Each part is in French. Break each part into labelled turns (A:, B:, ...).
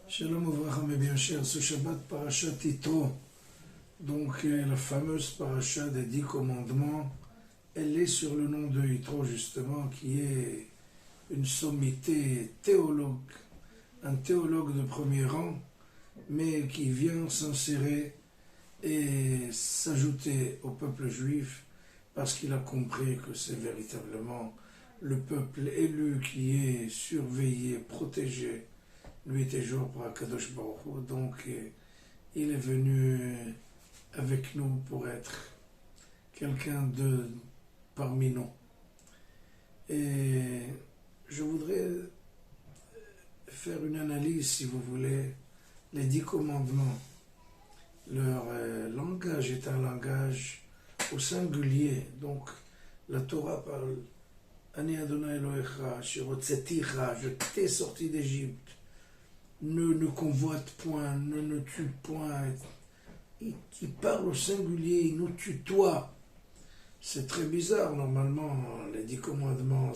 A: Shalom Ouvracha, mes bien chers, ce Shabbat Parashat Yitro, donc la fameuse Parashat des 10 commandements, elle est sur le nom de Yitro justement, qui est une sommité théologue, un théologue de premier rang, mais qui vient s'insérer et s'ajouter au peuple juif parce qu'il a compris que c'est véritablement le peuple élu qui est surveillé, protégé, nuit et jour par Akadosh Baruch Hu. Donc il est venu avec nous pour être quelqu'un de parmi nous. Et je voudrais faire une analyse, si vous voulez, les 10 commandements. Leur langage est un langage au singulier. Donc la Torah parle Ani Adonai Elohecha, Shirotzeticha, je t'ai sorti d'Égypte. Ne convoite point, ne tue point. Il parle au singulier, il nous tutoie. C'est très bizarre, normalement, les 10 commandements,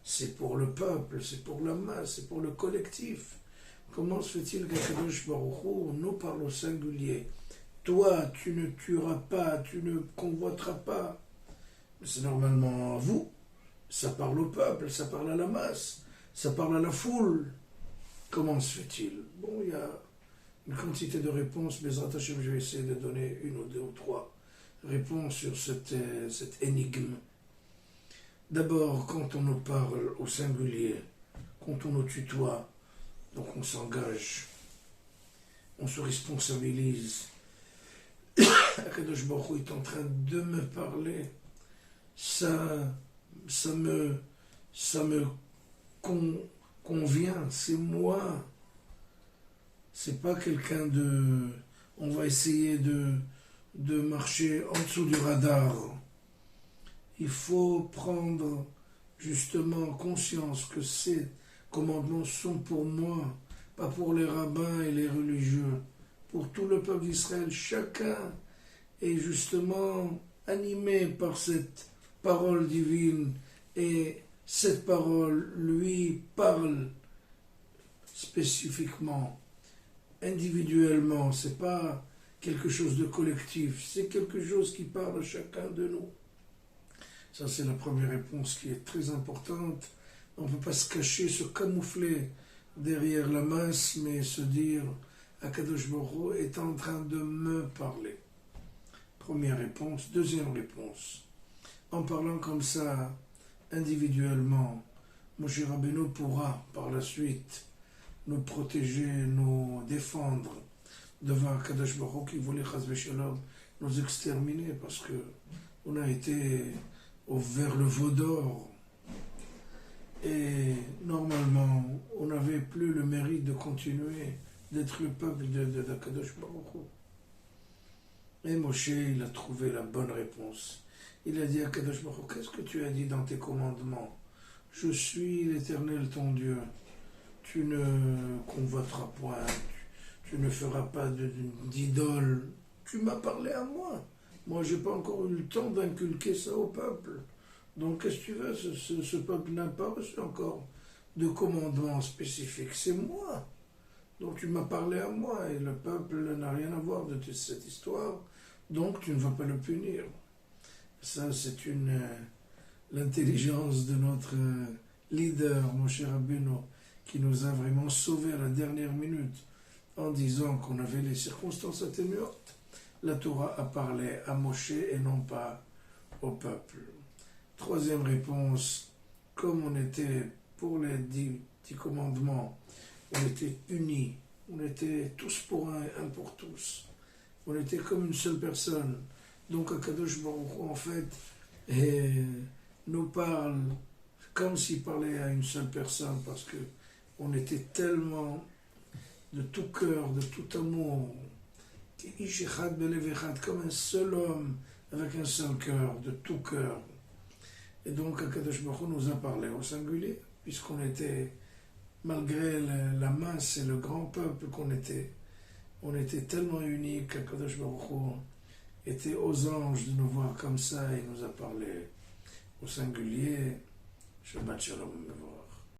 A: c'est pour le peuple, c'est pour la masse, c'est pour le collectif. Comment se fait-il qu'Akadosh Baruch Hu nous parle au singulier? Toi, tu ne tueras pas, tu ne convoiteras pas. C'est normalement vous. Ça parle au peuple, ça parle à la masse, ça parle à la foule. Comment se fait-il? Bon, il y a une quantité de réponses, mais je vais essayer de donner une ou deux ou trois réponses sur cette énigme. D'abord, quand on nous parle au singulier, quand on nous tutoie, donc on s'engage, on se responsabilise. Akadosh Baruch Hu est en train de me parler. Ça me convient, c'est moi. C'est pas quelqu'un de... On va essayer de marcher en dessous du radar. Il faut prendre justement conscience que ces commandements sont pour moi, pas pour les rabbins et les religieux, pour tout le peuple d'Israël. Chacun est justement animé par cette parole divine et cette parole lui parle spécifiquement, individuellement. C'est pas quelque chose de collectif, c'est quelque chose qui parle à chacun de nous. Ça, c'est la première réponse qui est très importante. On ne peut pas se cacher, se camoufler derrière la masse, mais se dire Akadosh Baruch Hu est en train de me parler. Première réponse. Deuxième réponse. En parlant comme ça, individuellement, Moshe Rabbeinu pourra, par la suite, nous protéger, nous défendre devant Akadosh Baruch Hu qui voulait Chas v'Shalom nous exterminer parce que on a été vers le veau d'or. Et normalement, on n'avait plus le mérite de continuer d'être le peuple d'Akadosh Baruch Hu. Et Moshe, il a trouvé la bonne réponse. Il a dit à Akadosh Baruch Hu, qu'est-ce que tu as dit dans tes commandements? Je suis l'Éternel ton Dieu. Tu ne convoiteras point, tu ne feras pas d'idole. Tu m'as parlé à moi. Moi, je n'ai pas encore eu le temps d'inculquer ça au peuple. Donc, qu'est-ce que tu veux? Ce peuple n'a pas reçu encore de commandement spécifique. C'est moi. Donc, tu m'as parlé à moi et le peuple n'a rien à voir de cette histoire. Donc, tu ne vas pas le punir. Ça, c'est l'intelligence de notre leader, mon cher Rabbeinu, qui nous a vraiment sauvés à la dernière minute en disant qu'on avait les circonstances atténuantes. La Torah a parlé à Moshe et non pas au peuple. Troisième réponse, comme on était pour les 10 commandements, on était unis, on était tous pour un pour tous. On était comme une seule personne. Donc Akadosh Baruch Hu, en fait, nous parle comme s'il parlait à une seule personne, parce que on était tellement de tout cœur, de tout amour, comme un seul homme, avec un seul cœur, de tout cœur. Et donc Akadosh Baruch Hu nous a parlé au singulier, puisqu'on était, malgré la masse et le grand peuple qu'on était, on était tellement unis qu'Akadosh Baruch Hu était aux anges de nous voir comme ça et nous a parlé au singulier. Shabbat Shalom.